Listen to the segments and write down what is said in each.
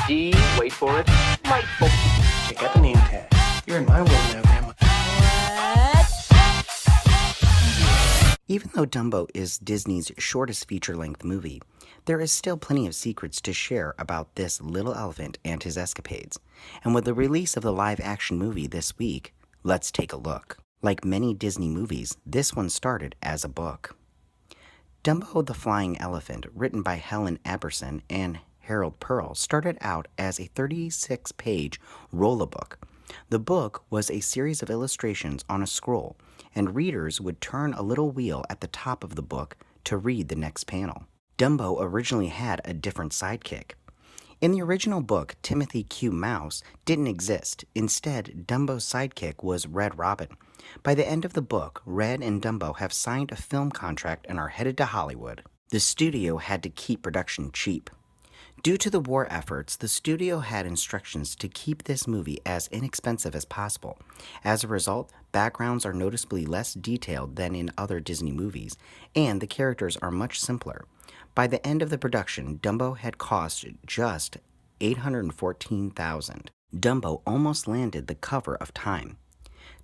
D, wait for it, delightful. Check out the name tag. You're in my world now, Grandma. Even though Dumbo is Disney's shortest feature-length movie, there is still plenty of secrets to share about this little elephant and his escapades. And with the release of the live-action movie this week, let's take a look. Like many Disney movies, this one started as a book. Dumbo the Flying Elephant, written by Helen Aberson and Harold Pearl, started out as a 36-page roll-a-book. The book was a series of illustrations on a scroll, and readers would turn a little wheel at the top of the book to read the next panel. Dumbo originally had a different sidekick. In the original book, Timothy Q. Mouse didn't exist. Instead, Dumbo's sidekick was Red Robin. By the end of the book, Red and Dumbo have signed a film contract and are headed to Hollywood. The studio had to keep production cheap. Due to the war efforts, the studio had instructions to keep this movie as inexpensive as possible. As a result, backgrounds are noticeably less detailed than in other Disney movies, and the characters are much simpler. By the end of the production, Dumbo had cost just $814,000. Dumbo almost landed the cover of Time.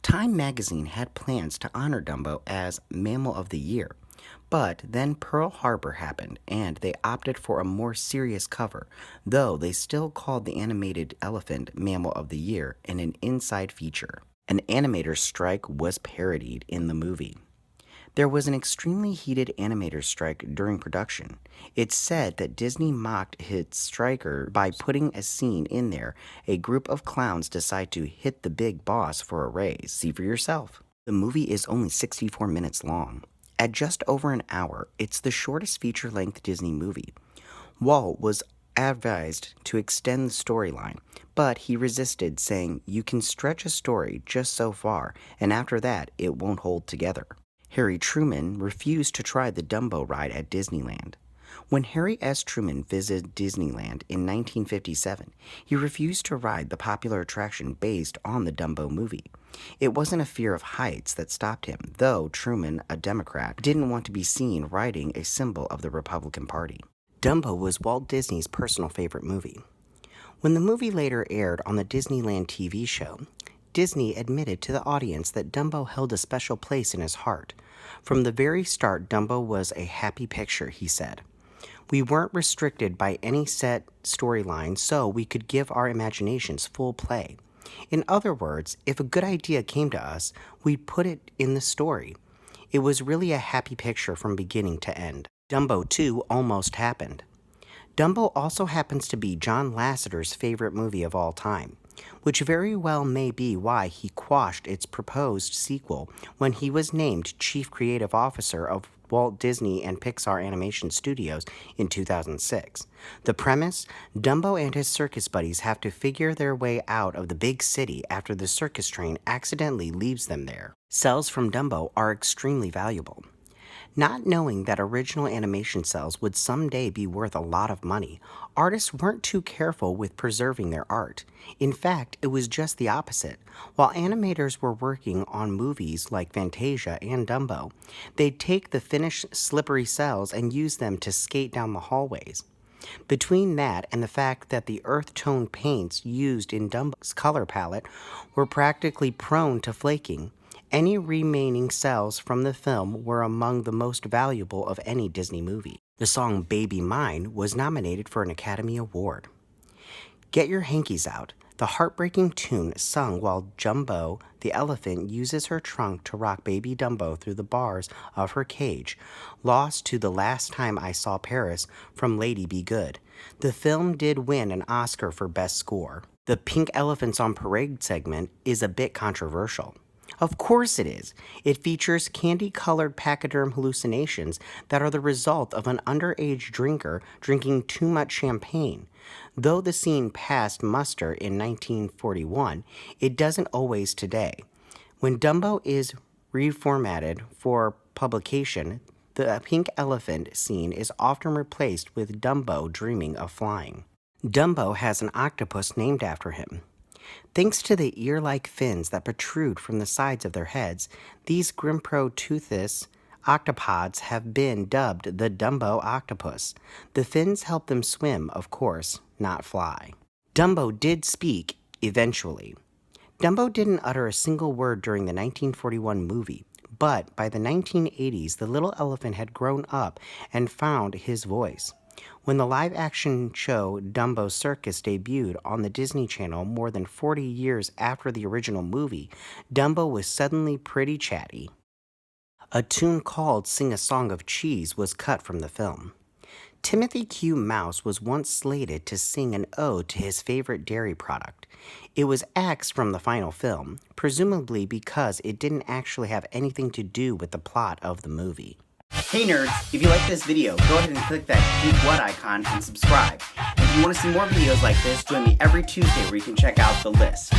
Time magazine had plans to honor Dumbo as Mammal of the Year, but then Pearl Harbor happened, and they opted for a more serious cover, though they still called the animated elephant Mammal of the Year in an inside feature. An animator's strike was parodied in the movie. There was an extremely heated animator's strike during production. It's said that Disney mocked its striker by putting a scene in there. A group of clowns decide to hit the big boss for a raise. See for yourself. The movie is only 64 minutes long. At just over an hour, it's the shortest feature-length Disney movie. Walt was advised to extend the storyline, but he resisted, saying, "You can stretch a story just so far, and after that, it won't hold together." Harry Truman refused to try the Dumbo ride at Disneyland. When Harry S. Truman visited Disneyland in 1957, he refused to ride the popular attraction based on the Dumbo movie. It wasn't a fear of heights that stopped him, though Truman, a Democrat, didn't want to be seen riding a symbol of the Republican Party. Dumbo was Walt Disney's personal favorite movie. When the movie later aired on the Disneyland TV show, Disney admitted to the audience that Dumbo held a special place in his heart. From the very start, Dumbo was a happy picture, he said. We weren't restricted by any set storyline, so we could give our imaginations full play. In other words, if a good idea came to us, we'd put it in the story. It was really a happy picture from beginning to end. Dumbo 2 almost happened. Dumbo also happens to be John Lasseter's favorite movie of all time, which very well may be why he quashed its proposed sequel when he was named Chief Creative Officer of Walt Disney and Pixar Animation Studios in 2006. The premise? Dumbo and his circus buddies have to figure their way out of the big city after the circus train accidentally leaves them there. Cells from Dumbo are extremely valuable. Not knowing that original animation cells would someday be worth a lot of money, artists weren't too careful with preserving their art. In fact, it was just the opposite. While animators were working on movies like Fantasia and Dumbo, they'd take the finished slippery cells and use them to skate down the hallways. Between that and the fact that the earth tone paints used in Dumbo's color palette were practically prone to flaking, any remaining cells from the film were among the most valuable of any Disney movie. The song Baby Mine was nominated for an Academy Award. Get Your Hankies Out, the heartbreaking tune sung while Jumbo the elephant uses her trunk to rock baby Dumbo through the bars of her cage, lost to The Last Time I Saw Paris from Lady Be Good. The film did win an Oscar for Best Score. The Pink Elephants on Parade segment is a bit controversial. Of course it is. It features candy-colored pachyderm hallucinations that are the result of an underage drinker drinking too much champagne. Though the scene passed muster in 1941, it doesn't always today. When Dumbo is reformatted for publication, the pink elephant scene is often replaced with Dumbo dreaming of flying. Dumbo has an octopus named after him. Thanks to the ear-like fins that protrude from the sides of their heads, these Grimprotoothless octopods have been dubbed the Dumbo octopus. The fins help them swim, of course, not fly. Dumbo did speak eventually. Dumbo didn't utter a single word during the 1941 movie, but by the 1980s, the little elephant had grown up and found his voice. When the live-action show Dumbo Circus debuted on the Disney Channel more than 40 years after the original movie, Dumbo was suddenly pretty chatty. A tune called Sing a Song of Cheese was cut from the film. Timothy Q. Mouse was once slated to sing an ode to his favorite dairy product. It was axed from the final film, presumably because it didn't actually have anything to do with the plot of the movie. Hey nerds, if you like this video, go ahead and click that Geek What icon and subscribe. If you want to see more videos like this, join me every Tuesday where you can check out the list.